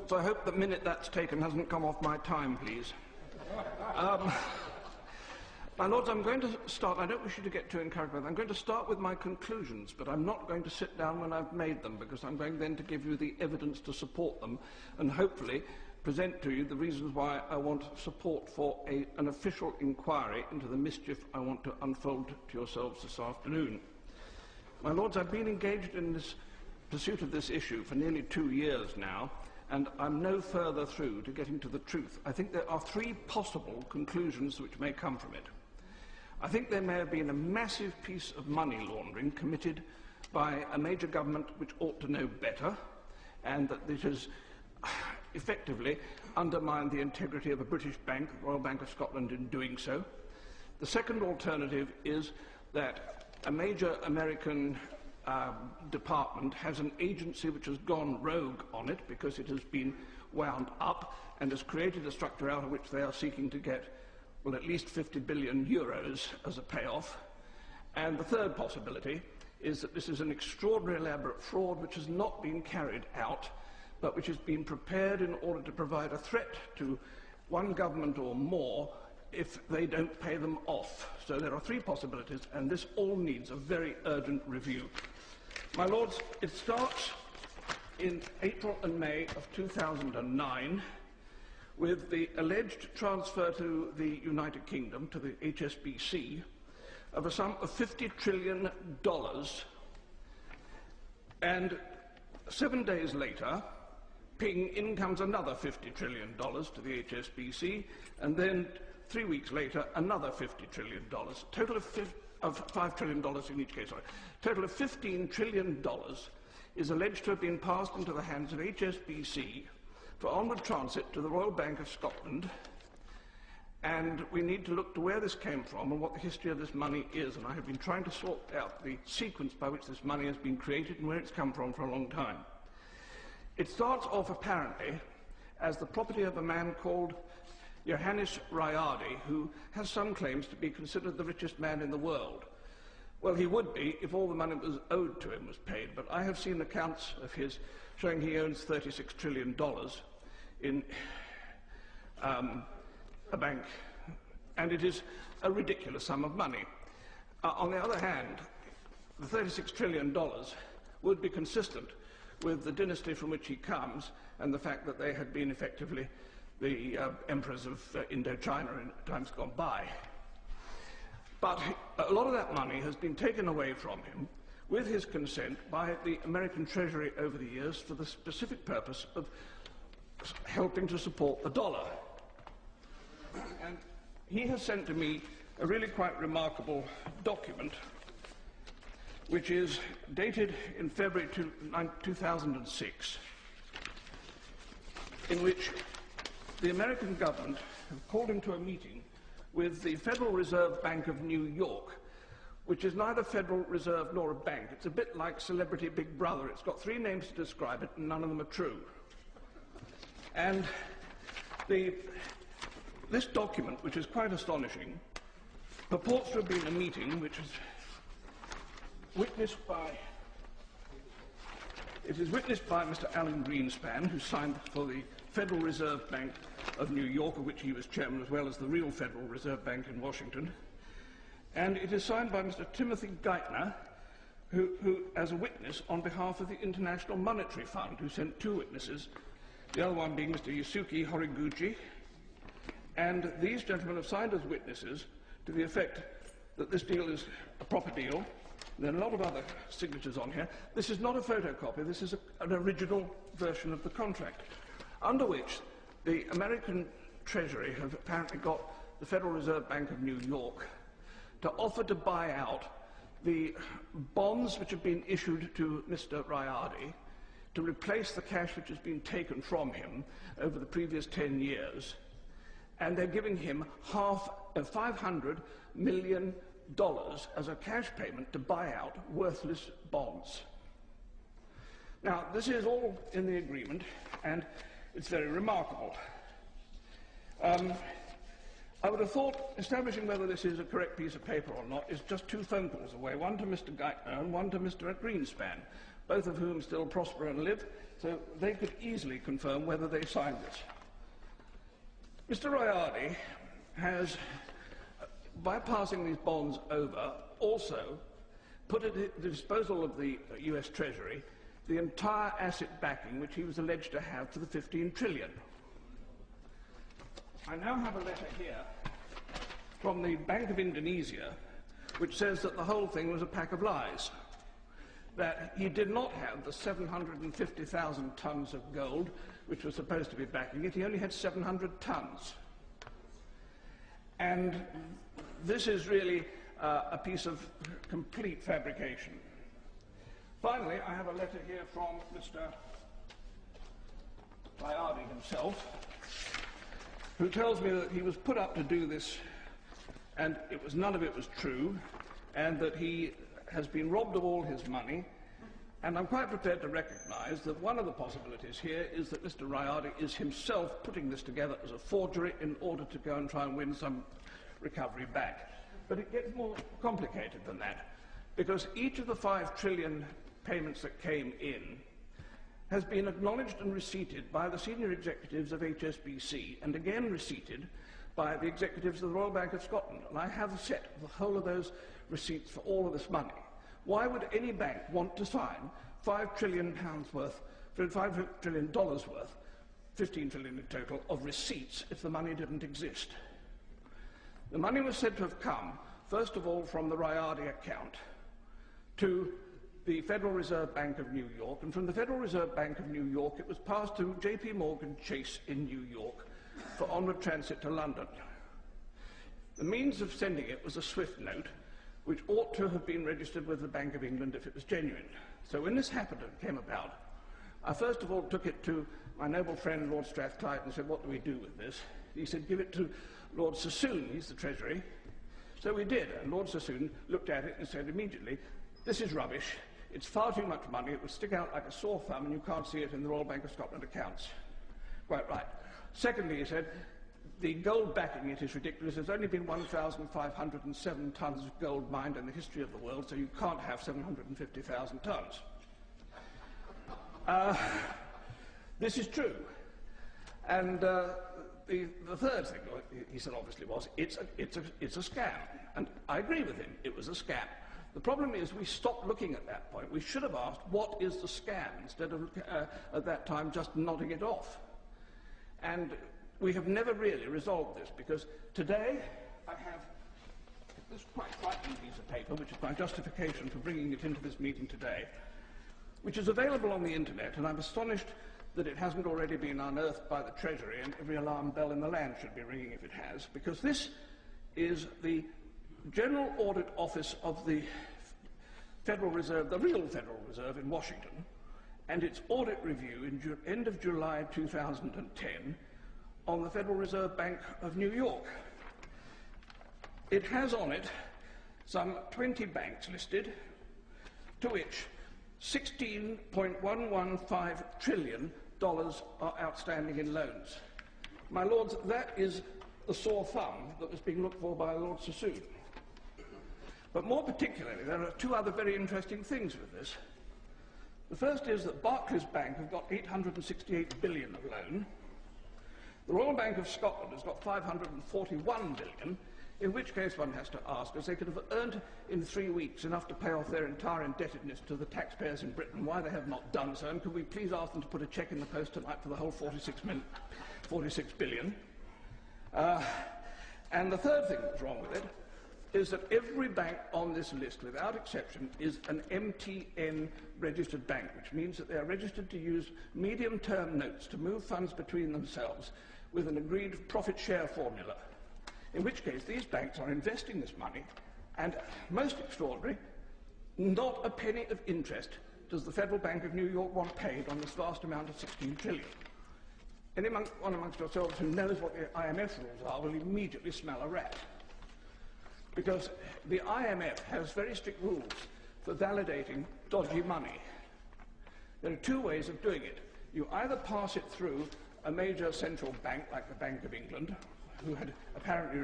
So I hope the minute that's taken hasn't come off my time, please. My Lords, I'm going to start, I don't wish you to get too encouraged by that. I'm going to start with my conclusions, but I'm not going to sit down when I've made them, because I'm going then to give you the evidence to support them, and hopefully present to you the reasons why I want support for an official inquiry into the mischief I want to unfold to yourselves this afternoon. My Lords, I've been engaged in this pursuit of this issue for nearly 2 years now, and I'm no further through to getting to the truth. I think there are 3 possible conclusions which may come from it. I think there may have been a massive piece of money laundering committed by a major government which ought to know better, and that it has effectively undermined the integrity of a British bank, the Royal Bank of Scotland, in doing so. The second alternative is that a major American department has an agency which has gone rogue on it because it has been wound up and has created a structure out of which they are seeking to get, well, at least 50 billion euros as a payoff. And the third possibility is that this is an extraordinary elaborate fraud which has not been carried out, but which has been prepared in order to provide a threat to one government or more if they don't pay them off. So there are 3 possibilities, and this all needs a very urgent review. My Lords, it starts in April and May of 2009 with the alleged transfer to the United Kingdom, to the HSBC, of a sum of $50 trillion, and 7 days later, ping, in comes another $50 trillion to the HSBC, and then 3 weeks later, another $50 trillion, total of $5 trillion in each case, sorry. Total of $15 trillion is alleged to have been passed into the hands of HSBC for onward transit to the Royal Bank of Scotland, and we need to look to where this came from and what the history of this money is, and I have been trying to sort out the sequence by which this money has been created and where it's come from for a long time. It starts off apparently as the property of a man called Johannes Riardi, who has some claims to be considered the richest man in the world. Well, he would be if all the money that was owed to him was paid, but I have seen accounts of his showing he owns $36 trillion in a bank, and it is a ridiculous sum of money. On the other hand, the $36 trillion would be consistent with the dynasty from which he comes and the fact that they had been effectively the emperors of Indochina in times gone by. But a lot of that money has been taken away from him with his consent by the American Treasury over the years for the specific purpose of helping to support the dollar. And he has sent to me a really quite remarkable document which is dated in February 2006, in which the American government have called him to a meeting with the Federal Reserve Bank of New York, which is neither Federal Reserve nor a bank. It's a bit like Celebrity Big Brother. It's got 3 names to describe it, and none of them are true. And this document, which is quite astonishing, purports to have been a meeting which is witnessed by Mr. Alan Greenspan, who signed for the Federal Reserve Bank of New York, of which he was chairman, as well as the real Federal Reserve Bank in Washington. And it is signed by Mr. Timothy Geithner, who as a witness on behalf of the International Monetary Fund, who sent 2 witnesses, the other one being Mr. Yusuke Horiguchi. And these gentlemen have signed as witnesses to the effect that this deal is a proper deal. There are a lot of other signatures on here. This is not a photocopy, this is an original version of the contract, under which the American Treasury have apparently got the Federal Reserve Bank of New York to offer to buy out the bonds which have been issued to Mr. Riardi to replace the cash which has been taken from him over the previous 10 years. And they're giving him $500 million as a cash payment to buy out worthless bonds. Now, this is all in the agreement, and it's very remarkable. I would have thought establishing whether this is a correct piece of paper or not is just 2 phone calls away, one to Mr. Geithner and one to Mr. Greenspan, both of whom still prosper and live, so they could easily confirm whether they signed this. Mr. Rayardi has, by passing these bonds over, also put at the disposal of the US Treasury the entire asset backing which he was alleged to have for the 15 trillion. I now have a letter here from the Bank of Indonesia which says that the whole thing was a pack of lies, that he did not have the 750,000 tons of gold which was supposed to be backing it. He only had 700 tons. And this is really a piece of complete fabrication. Finally, I have a letter here from Mr. Rayardi himself, who tells me that he was put up to do this and none of it was true, and that he has been robbed of all his money. And I'm quite prepared to recognise that one of the possibilities here is that Mr. Rayardi is himself putting this together as a forgery in order to go and try and win some recovery back. But it gets more complicated than that, because each of the 5 trillion payments that came in has been acknowledged and receipted by the senior executives of HSBC, and again receipted by the executives of the Royal Bank of Scotland. And I have a set of the whole of those receipts for all of this money. Why would any bank want to sign £5 trillion worth, $5 trillion worth, 15 trillion in total, of receipts if the money didn't exist? The money was said to have come, first of all, from the Rayardi account to the Federal Reserve Bank of New York, and from the Federal Reserve Bank of New York it was passed to JP Morgan Chase in New York for onward transit to London. The means of sending it was a SWIFT note, which ought to have been registered with the Bank of England if it was genuine. So when this happened and came about, I first of all took it to my noble friend Lord Strathclyde and said, what do we do with this? He said, give it to Lord Sassoon, he's the Treasury. So we did, and Lord Sassoon looked at it and said immediately, this is rubbish, it's far too much money, it would stick out like a sore thumb and you can't see it in the Royal Bank of Scotland accounts. Quite right. Secondly, he said, the gold backing it is ridiculous. There's only been 1,507 tons of gold mined in the history of the world, so you can't have 750,000 tons. This is true. And the third thing he said obviously was, it's a scam. And I agree with him, it was a scam. The problem is we stopped looking at that point. We should have asked, what is the scam, instead of, at that time, just nodding it off. And we have never really resolved this, because today I have this quite frightening piece of paper, which is my justification for bringing it into this meeting today, which is available on the internet, and I'm astonished that it hasn't already been unearthed by the Treasury, and every alarm bell in the land should be ringing if it has, because this is the General Audit Office of the Federal Reserve, the real Federal Reserve in Washington, and its audit review in end of July 2010 on the Federal Reserve Bank of New York. It has on it some 20 banks listed, to which $16.115 trillion are outstanding in loans. My lords, that is the sore thumb that was being looked for by Lord Sassoon. But more particularly, there are two other very interesting things with this. The first is that Barclays Bank have got 868 billion of loan. The Royal Bank of Scotland has got 541 billion, in which case one has to ask, as they could have earned in 3 weeks enough to pay off their entire indebtedness to the taxpayers in Britain, why they have not done so, and could we please ask them to put a cheque in the post tonight for the whole 46 billion. And the third thing that's wrong with it is that every bank on this list, without exception, is an MTN registered bank, which means that they are registered to use medium-term notes to move funds between themselves with an agreed profit share formula, in which case these banks are investing this money, and, most extraordinary, not a penny of interest does the Federal Bank of New York want paid on this vast amount of 16 trillion. Anyone amongst yourselves who knows what the IMF rules are will immediately smell a rat, because the IMF has very strict rules for validating dodgy money. There are two ways of doing it. You either pass it through a major central bank, like the Bank of England, who had apparently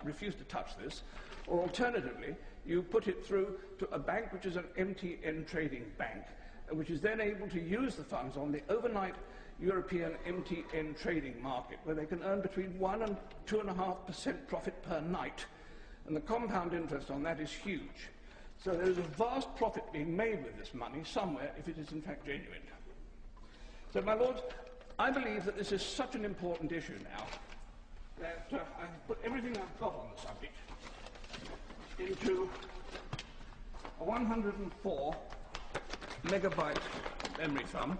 refused to touch this, or alternatively, you put it through to a bank which is an MTN trading bank, which is then able to use the funds on the overnight European MTN trading market, where they can earn between 1 and 2.5% profit per night, and the compound interest on that is huge. So there is a vast profit being made with this money somewhere if it is in fact genuine. So, my Lords, I believe that this is such an important issue now that I've put everything I've got on the subject into a 104 megabyte memory foam,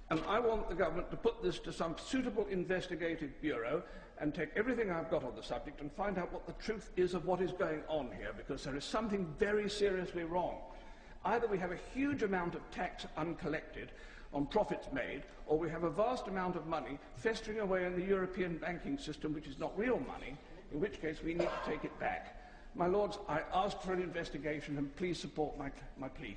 and I want the government to put this to some suitable investigative bureau and take everything I've got on the subject and find out what the truth is of what is going on here, because there is something very seriously wrong. Either we have a huge amount of tax uncollected on profits made, or we have a vast amount of money festering away in the European banking system, which is not real money, in which case we need to take it back. My Lords, I ask for an investigation, and please support my plea.